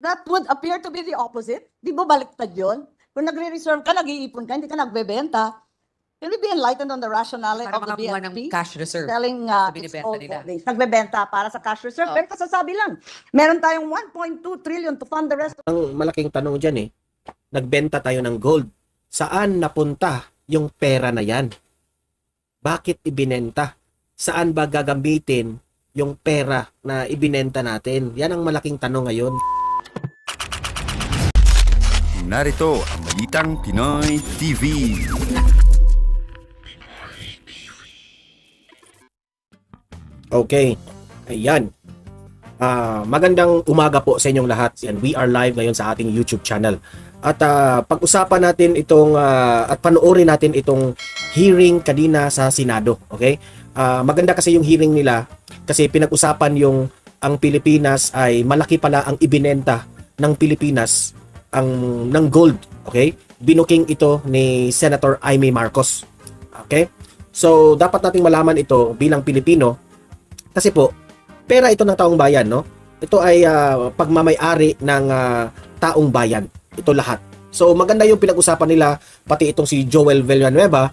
that would appear to be the opposite. Di ba baliktad yun? Kung nagre-reserve ka, nag-iipon ka, hindi ka nagbebenta. Can we be enlightened on the rationale Para of the makakuha ng BNP? cash reserve Selling na its binibenta old nila. holdings. Nagbebenta para sa cash reserve. Pero kasasabi lang, meron tayong 1.2 trillion to fund the rest. Ang malaking tanong dyan nagbenta tayo ng gold. Saan napunta yung pera na yan? Bakit ibinenta? Saan ba gagamitin yung pera na ibinenta natin? Yan ang malaking tanong ngayon. Narito ang Balitang Pinoy TV. Okay, ayan. Magandang umaga po sa inyong lahat. And we are live ngayon sa ating YouTube channel. At pag-usapan natin itong at panoorin natin itong hearing kanina sa Senado. Okay? Maganda kasi yung hearing nila kasi pinag-usapan yung ang Pilipinas ay malaki pala ang ibinenta ng Pilipinas ng gold. Okay? Binuking ito ni Senator Imee Marcos. Okay? So dapat nating malaman ito bilang Pilipino. Kasi po, pera ito ng taong bayan, no? Ito ay pagmamay-ari ng taong bayan. Ito lahat. So maganda yung pinag-usapan nila, pati itong si Joel Villanueva,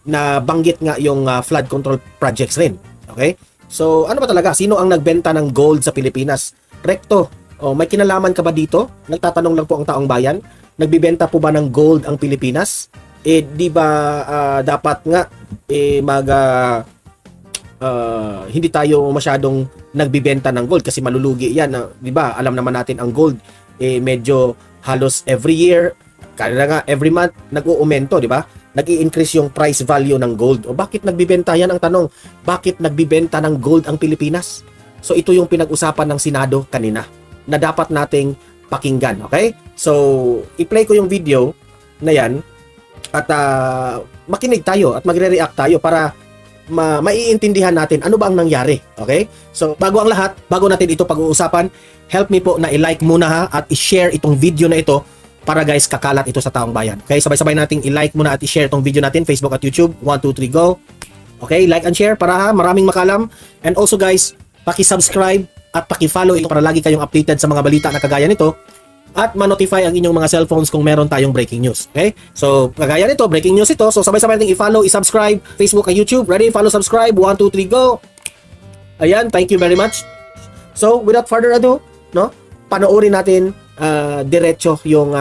nabanggit nga yung flood control projects rin. Okay? So ano ba talaga? Sino ang nagbenta ng gold sa Pilipinas? Recto. May kinalaman ka ba dito? Nagtatanong lang po ang taong bayan. Nagbibenta po ba ng gold ang Pilipinas? Di ba dapat nga hindi tayo masyadong nagbibenta ng gold kasi malulugi yan, 'di ba? Alam naman natin ang gold medyo halos every year, kaya nga every month nag-uumento, 'di ba? Nag-i-increase yung price value ng gold. O bakit nagbibenta yan ang tanong? Bakit nagbibenta ng gold ang Pilipinas? So ito yung pinag-usapan ng Senado kanina na dapat nating pakinggan, okay? So i-play ko yung video na yan at makinig tayo at magre-react tayo para maiintindihan natin ano ba ang nangyari. Okay? So, bago ang lahat, bago natin ito pag-uusapan, help me po na i-like muna ha at i-share itong video na ito para guys, kakalat ito sa taong bayan. Okay? Sabay-sabay nating i-like muna at i-share itong video natin, Facebook at YouTube. 1, 2, 3, go! Okay? Like and share para maraming makalam. And also guys, paki-subscribe at paki-follow ito para lagi kayong updated sa mga balita na kagaya nito at ma-notify ang inyong mga cellphones kung meron tayong breaking news. Okay? So, kagaya nito, breaking news ito. So, sabay-sabay natin i-follow, i-subscribe, Facebook at YouTube. Ready? Follow, subscribe. 1, 2, 3, go! Ayan, thank you very much. So, without further ado, no? Panoorin natin diretso yung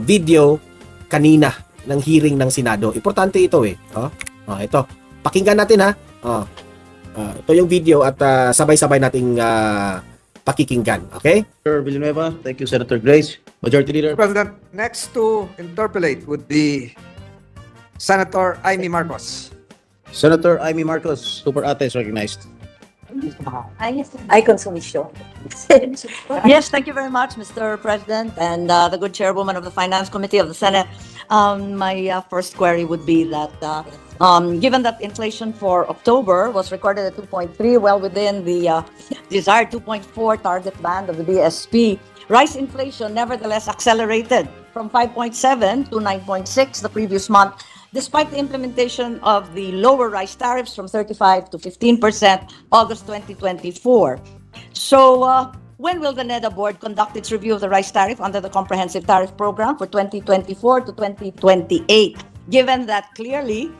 video kanina ng hearing ng Senado. Importante ito ito. Pakinggan natin ha. Ito yung video at sabay-sabay nating pakikinggan. Okay? Senator Villanueva, thank you, Senator Grace. Majority Leader. President, next to interpolate would be Senator Imee Marcos. Senator Imee Marcos, Super Ate is recognized. I consumisyon. Yes, thank you very much, Mr. President, and the good chairwoman of the Finance Committee of the Senate. My first query would be that given that inflation for October was recorded at 2.3, well within the desired 2.4 target band of the BSP, rice inflation nevertheless accelerated from 5.7 to 9.6 the previous month, despite the implementation of the lower rice tariffs from 35 to 15% August 2024. So, when will the NEDA board conduct its review of the rice tariff under the comprehensive tariff program for 2024 to 2028? Given that clearly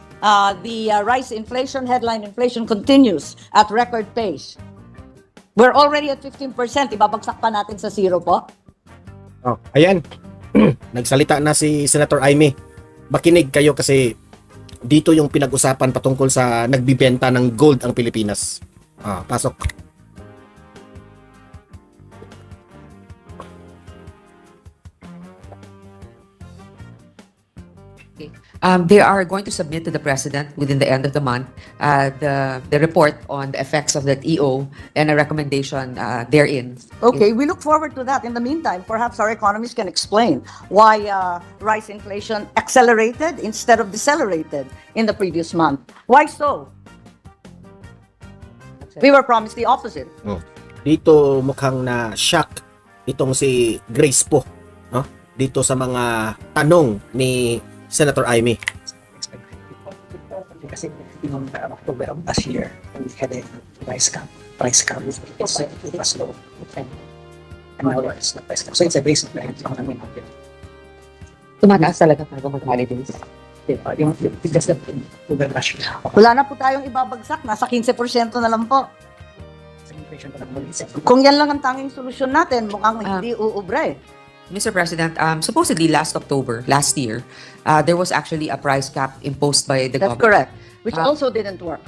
the rice inflation, headline inflation continues at record pace. We're already at 15%. Ibabagsak pa natin sa zero po. Ayan. Nagsalita na si Senator Imee. Makinig kayo kasi dito yung pinag-usapan patungkol sa nagbibenta ng gold ang Pilipinas. Pasok. They are going to submit to the President within the end of the month the report on the effects of that EO and a recommendation therein. Okay, we look forward to that. In the meantime, perhaps our economists can explain why rice inflation accelerated instead of decelerated in the previous month. Why so? We were promised the opposite. Dito mukhang na-shock itong si Grace po, no? Dito sa mga tanong ni Senator Imee. Kasi noong October of last year, we had a price cap. It was low. Nawerla is the best. So it's a basic plan. Tumataas talaga pag mag-holidays. Yung bigas na rush. Wala na po tayong ibabagsak. Nasa 15% na lang po. Sa inflation pa lang mag-isip. Kung yan lang ang tanging solusyon natin, mukhang hindi uubra eh. Mr. President, supposedly last October, last year, there was actually a price cap imposed by the That's government. correct. Which Ah. also didn't work.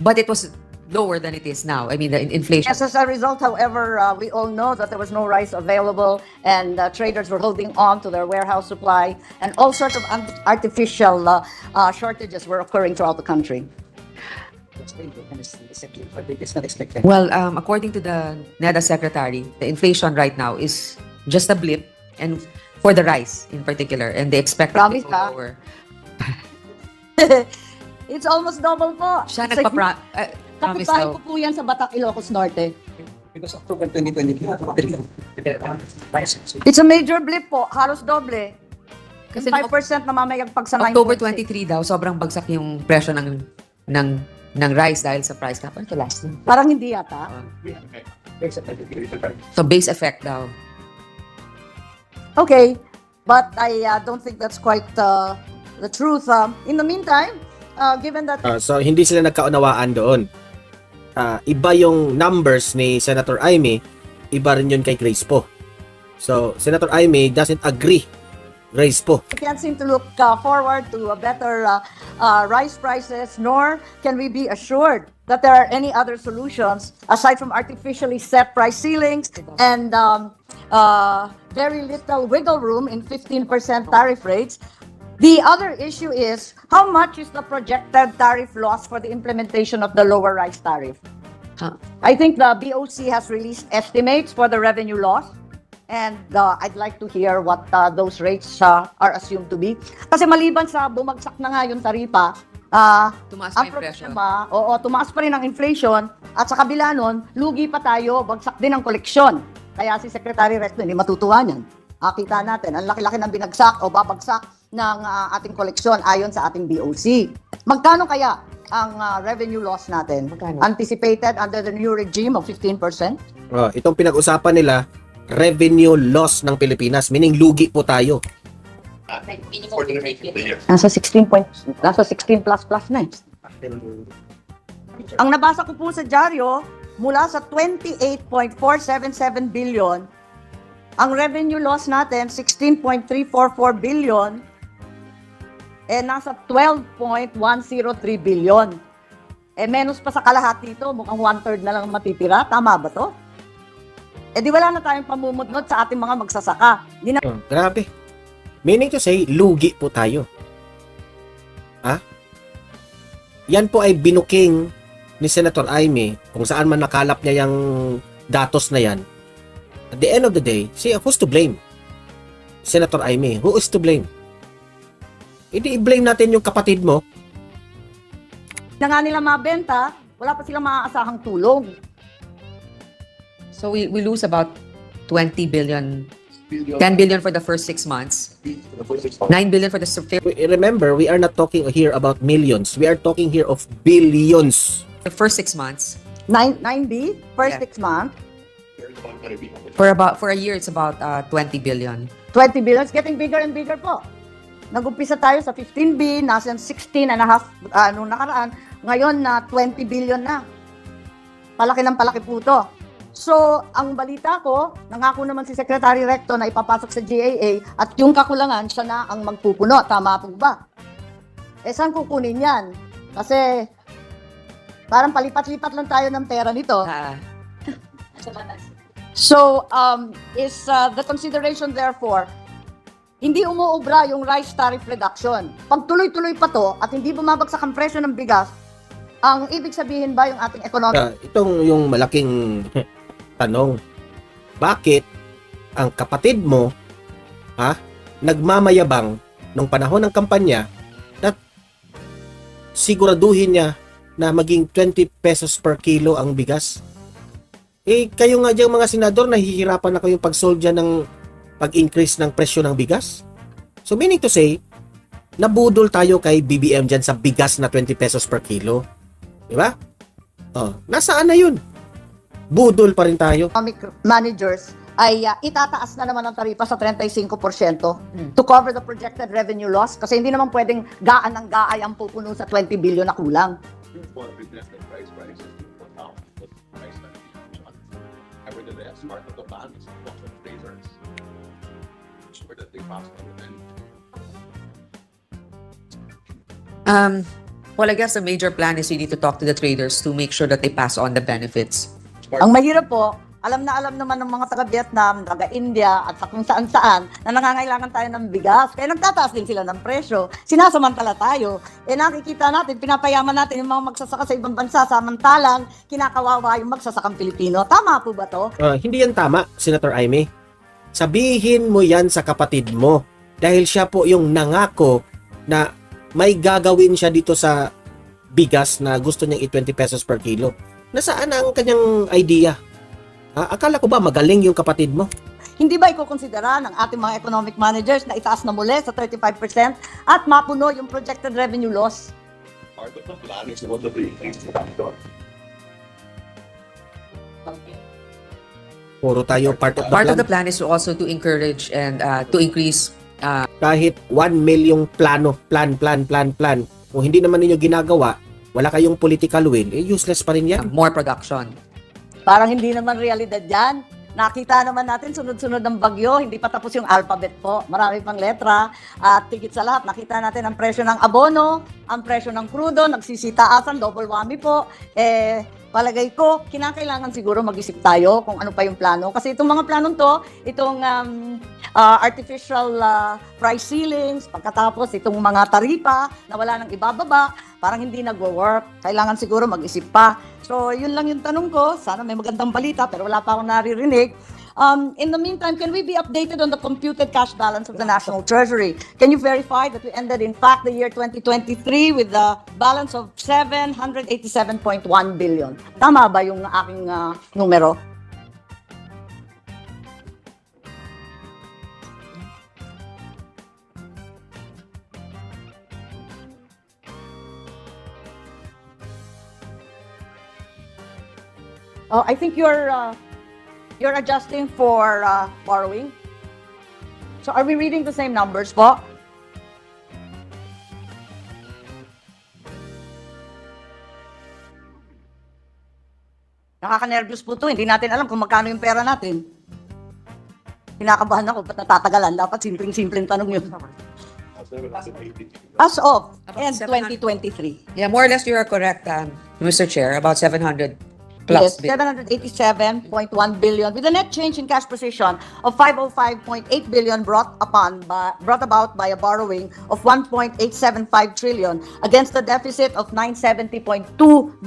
But it was lower than it is now. I mean, the inflation. As a result, however, we all know that there was no rice available and traders were holding on to their warehouse supply and all sorts of artificial shortages were occurring throughout the country. It's not expected. Well, according to the NEDA secretary, the inflation right now is just a blip, and for the rice in particular, and they expect it Promise to go ka? lower. It's almost double po. Siya It's like, promise kapitbahay daw. ko po yan sa Batak, Ilocos Norte. Because October 2023, It's a major blip po. Halos doble. Kasi Kasi 5% na mamayagpag sa 9.6. October 23 daw, sobrang bagsak yung presyo ng rice dahil sa price cap. Ano to last year? Parang hindi yata. So base effect daw. Okay. But I don't think that's quite the truth. In the meantime, given that So hindi sila nagkaunawaan doon. Iba yung numbers ni Senator Imee, iba rin yun kay Grace po. So Senator Imee doesn't agree. Grace po. we can't seem to look forward to a better rice prices, nor can we be assured that there are any other solutions aside from artificially set price ceilings and very little wiggle room in 15% tariff rates. The other issue is how much is the projected tariff loss for the implementation of the lower rice tariff? Huh. I think the BOC has released estimates for the revenue loss. And I'd like to hear what those rates are assumed to be. Kasi maliban sa bumagsak na nga yung taripa, Tumaas pa ang yung presyo. problema, oo, tumaas pa rin ang inflation at sa kabila nun, lugi pa tayo, bagsak din ang koleksyon. Kaya si Secretary Resto hindi matutuwa niyan. Kita natin, ang laki-laki ng binagsak o babagsak ng ating koleksyon ayon sa ating BOC. Magkano kaya ang revenue loss natin? Magkano? Anticipated under the new regime of 15%? Itong pinag-usapan nila, revenue loss ng Pilipinas, meaning lugi po tayo. Nasa 16 plus na eh. Ang nabasa ko po sa dyaryo, mula sa 28.477 billion, ang revenue loss natin, 16.344 billion, nasa 12.103 billion. Menos pa sa kalahati dito, mukhang 1/3 na lang matitira. Tama ba to? Di wala na tayong pamumudnod sa ating mga magsasaka. Di na Grabe. Meaning to say, lugi po tayo. Yan po ay binuking ni Senator Imee kung saan man nakalap niya yung datos na yan. At the end of the day, who's to blame? Senator Imee, who is to blame? Hindi i-blame natin yung kapatid mo. na nga nila mabenta, wala pa silang maaasahang tulong. So we lose about 20 billion, 10 billion for the first 6 months, 9 billion for the Remember, we are not talking here about millions. We are talking here of billions. first 6 months. 9B, first Yeah. 6 months, For a year, it's about 20 billion. 20 billion, it's getting bigger and bigger po. Nag-umpisa tayo sa 15B, nasa 16 and a half, nung nakaraan, ngayon na 20 billion na. Palaki ng palaki po to. So, ang balita ko, nangako naman si Secretary Recto na ipapasok sa GAA at yung kakulangan, siya na ang magpupuno. Tama po ba? Saan kukunin yan? Kasi, parang palipat-lipat lang tayo ng pera nito. So, is the consideration therefore, hindi umuubra yung rice tariff reduction. Pag tuloy-tuloy pa to at hindi bumabagsak ang presyo ng bigas, ang ibig sabihin ba yung ating economic Itong yung malaking tanong, bakit ang kapatid mo nagmamayabang nung panahon ng kampanya na siguraduhin niya na maging 20 pesos per kilo ang bigas? Kayo nga diyang mga senador, nahihirapan na kayong pag-solve dyan ng pag-increase ng presyo ng bigas. So meaning to say, nabudol tayo kay BBM dyan sa bigas na 20 pesos per kilo. Diba? Nasaan na yun? Budol pa rin tayo. managers ay itataas na naman ang taripa sa 35% to cover the projected revenue loss kasi hindi naman pwedeng gaan ng gaay ang pupuno sa 20 billion na kulang. Nevertheless, part of the ban is to appraisers. Sure that they pass on the Well, I guess the major plan is you need to talk to the traders to make sure that they pass on the benefits. Ang mahirap po, alam naman ng mga taga-Vietnam, taga-India at sa kung saan-saan na nangangailangan tayo ng bigas. Kaya nagtataas din sila ng presyo. Sinasamantala tayo. Nakikita natin, pinapayaman natin yung mga magsasaka sa ibang bansa samantalang kinakawawa yung magsasakang Pilipino. Tama po ba to? Hindi yan tama, Senator Imee. Sabihin mo yan sa kapatid mo dahil siya po yung nangako na may gagawin siya dito sa bigas na gusto niyang i-20 pesos per kilo. Nasaan ang kanyang idea? Akala ko ba magaling yung kapatid mo? Hindi ba ikukonsidera ng ating mga economic managers na itaas na muli sa 35% at mapuno yung projected revenue loss? part of the plan is what the briefings to be done. Puro tayo part of the Part plan. of the plan is also to encourage and to increase Kahit 1 milyong plano, plan. Kung hindi naman ninyo ginagawa, wala kayong political will, useless pa rin yan. more production. Parang hindi naman realidad yan. Nakita naman natin sunod-sunod ng bagyo, hindi pa tapos yung alphabet po. Marami pang letra. At tigit sa lahat, nakita natin ang presyo ng abono, ang presyo ng crudo, nagsisitaasan, double whammy po. Palagay ko, kinakailangan siguro mag-isip tayo kung ano pa yung plano. Kasi itong mga planong to, itong artificial price ceilings, pagkatapos itong mga taripa na wala nang ibababa, parang hindi nagwo-work. Kailangan siguro mag-isip pa. So, yun lang yung tanong ko. Sana may magandang balita, pero wala pa akong naririnig. In the meantime, can we be updated on the computed cash balance of the National Treasury? Can you verify that we ended, in fact, the year 2023 with the balance of 787.1 billion? Tama ba yung aking numero? Oh, I think you're adjusting for borrowing. So are we reading the same numbers po? Nakaka-nervous po to. Hindi natin alam kung magkano yung pera natin. Kinakabahan ako, ba't natatagalan? Dapat simpleng-simpleng tanong yun. As of end 2023. Yeah, more or less you are correct, Mr. Chair, about 700 plus Yes, 787.1 billion with a net change in cash position of 505.8 billion brought about by a borrowing of 1.875 trillion against a deficit of 970.2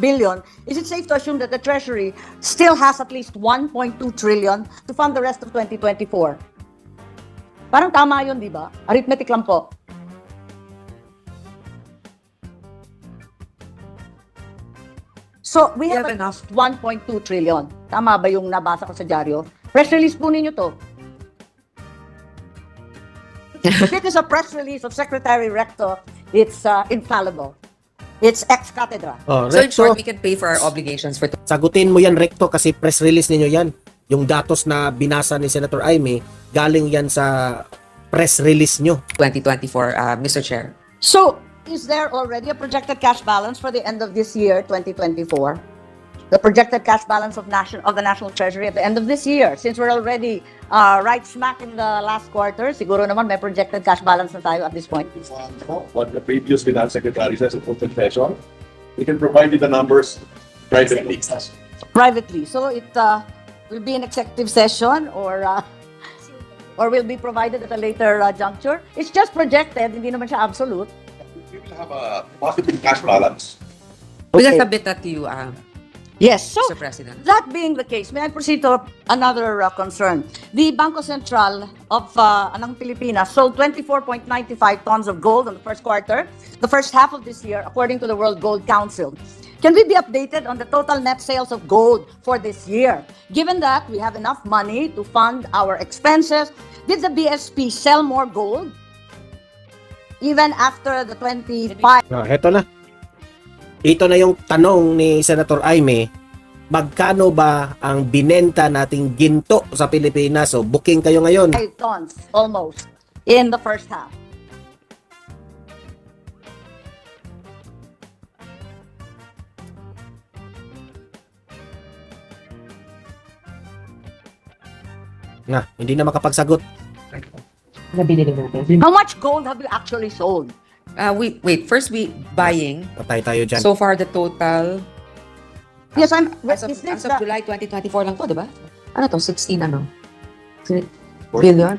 billion. Is it safe to assume that the Treasury still has at least 1.2 trillion to fund the rest of 2024? Parang tama yun, di ba? Arithmetic lang po. So, we have enough. 1.2 trillion. Tama ba yung nabasa ko sa dyaryo? Press release po ninyo to. This is a press release of Secretary Recto. It's infallible. It's ex cathedra. So in short, Recto, we can pay for our obligations for sagutin mo yan, Recto, kasi press release ninyo yan. Yung datos na binasa ni Senator Imee, galing yan sa press release nyo. 2024, Mr. Chair. So, is there already a projected cash balance for the end of this year, 2024? The projected cash balance of the National Treasury at the end of this year, since we're already right smack in the last quarter, siguro naman may projected cash balance na tayo at this point. What the previous finance secretary says in open session, we can provide you the numbers privately. Privately. So it will be an executive session or will be provided at a later juncture. It's just projected, hindi naman siya absolute. We will have a positive cash balance. We Okay. can submit that to you, Yes. So Mr. President. that being the case, may I proceed to another concern? The Bangko Sentral of ng Pilipinas sold 24.95 tons of gold in the first quarter, the first half of this year, according to the World Gold Council. Can we be updated on the total net sales of gold for this year? Given that we have enough money to fund our expenses, did the BSP sell more gold even after the 25? Heto na. Ito na yung tanong ni Senator Imee magkano ba ang binenta nating ginto sa Pilipinas? So, booking kayo ngayon. 5 tons almost in the first half. Nga, hindi na makapagsagot. Na binili natin. How much gold have you actually sold? Wait. First we buying. Patay tayo dyan. So far the total Yes, I'm. as Is of this the, July 2024 lang to, di ba? Ano to? 16 ano? Billion?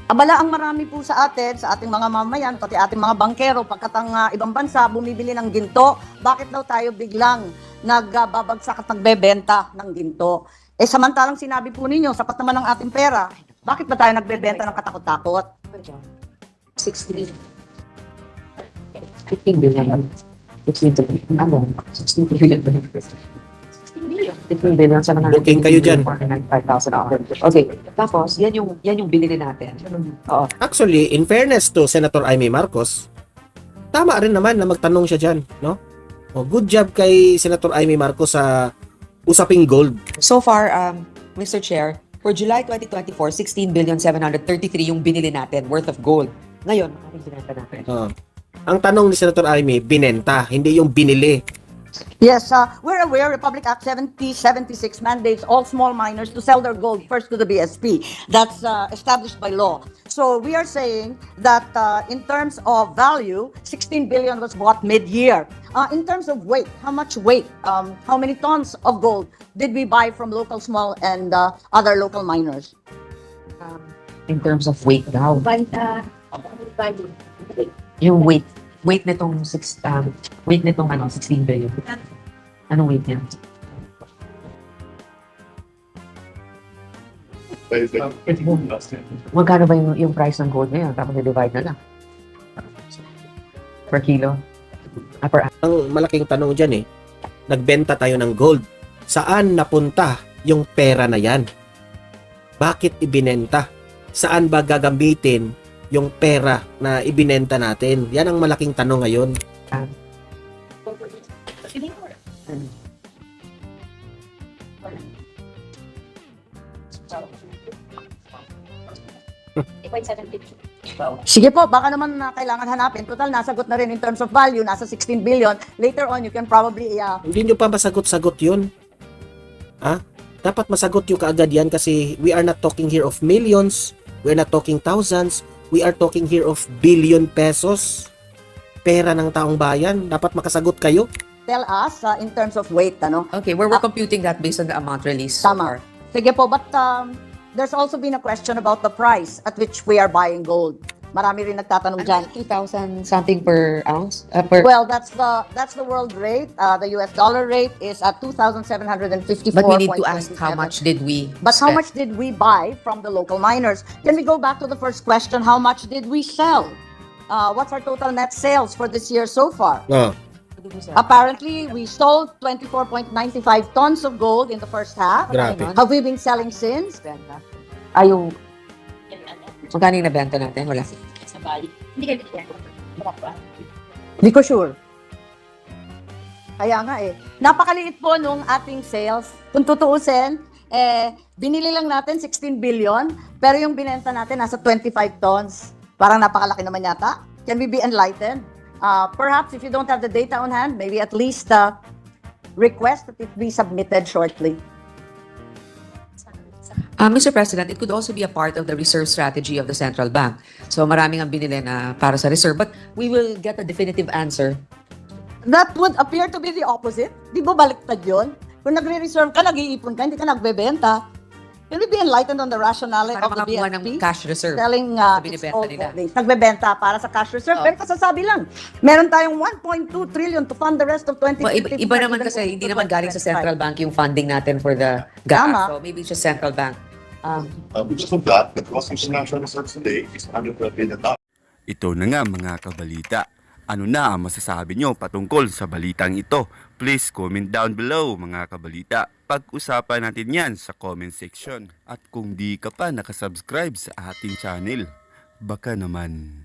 abala ang marami po sa atin, sa ating mga mamayan, pati ating mga bankero, pagkat ang ibang bansa bumibili ng ginto, bakit daw tayo biglang nagbabagsak at nagbebenta ng ginto? Eh samantalang sinabi po ninyo, sapat naman ang ating pera, bakit ba tayo nagbebenta ng katakot-takot? 16. 15 billion. 16 billion. Ano? 16 billion. 15 billion. Booking kayo dyan. 5,000. Okay. Tapos, yan yung binili natin. Oo. Actually, in fairness to Senator Imee Marcos, tama rin naman na magtanong siya dyan, no? O, good job kay Senator Imee Marcos sa usaping gold. So far, Mr. Chair, for July 2024, 16 billion 733 yung binili natin worth of gold. Ngayon, maraming binenta natin. Ang tanong ni Senator Imee, binenta, hindi yung binili. Yes, we're aware Republic Act 7076 mandates all small miners to sell their gold first to the BSP. That's established by law. So we are saying that in terms of value, 16 billion was bought mid-year. In terms of weight, how much weight, how many tons of gold did we buy from local small and other local miners? In terms of weight daw. Yung weight nitong 16 billion. Anong weight niya? Magkano ba yung price ng gold ngayon? Tapos i-divide na lang. Per kilo? Per Ang malaking tanong dyan nagbenta tayo ng gold. Saan napunta yung pera na yan? Bakit ibinenta? Saan ba gagamitin yung pera na ibinenta natin? Yan ang malaking tanong ngayon. Sige po, baka naman kailangan hanapin. Total, nasagot na rin in terms of value, nasa 16 billion. Later on, you can probably... Hindi nyo pa masagot-sagot yun. Dapat masagot yung kaagad yan kasi we are not talking here of millions, we are not talking thousands, we are talking here of billion pesos. Pera ng taong bayan. Dapat makasagot kayo. Tell us in terms of weight, ano? Okay, we're computing that based on the amount released so Tama. far. Sige po, but there's also been a question about the price at which we are buying gold. Marami rin nagtatanong dyan. 2,000 something per ounce? Well, that's the world rate. The US dollar rate is at 2,754. But we need to ask how much did we But how spend? much did we buy from the local miners? Can we go back to the first question? How much did we sell? What's our total net sales for this year so far? Apparently, we sold 24.95 tons of gold in the first half. Grabe. Have we been selling since? Yung magkano yung nabenta natin? Wala. Hindi ko sure. Kaya nga napakaliit po nung ating sales. Kung tutuusin, binili lang natin 16 billion, pero yung binenta natin nasa 25 tons. Parang napakalaki naman yata. Can we be enlightened? Perhaps if you don't have the data on hand, maybe at least request that it be submitted shortly. Mr. President, it could also be a part of the reserve strategy of the central bank. So maraming ang binili na para sa reserve, but we will get a definitive answer. That would appear to be the opposite. Di ba baliktad yun? Kung nagre-reserve ka, nag-iipon ka, hindi ka nagbebenta. Can we be enlightened on the rationale Para of the makakuha ng BSP? cash reserve. Selling na its binibenta old nila. holdings. Nagbebenta para sa cash reserve. Pero kasasabi lang, meron tayong 1.2 trillion to fund the rest of 2050. Well, iba naman kasi, hindi naman galing sa central bank yung funding natin for the GAA. Tama. So maybe it's just central bank. Because of that, the cost of national reserves today is $112 billion. Ito na nga mga kabalita. Ano na ang masasabi nyo patungkol sa balitang ito? Please comment down below mga kabalita. Pag-usapan natin yan sa comment section. At kung di ka pa nakasubscribe sa ating channel, baka naman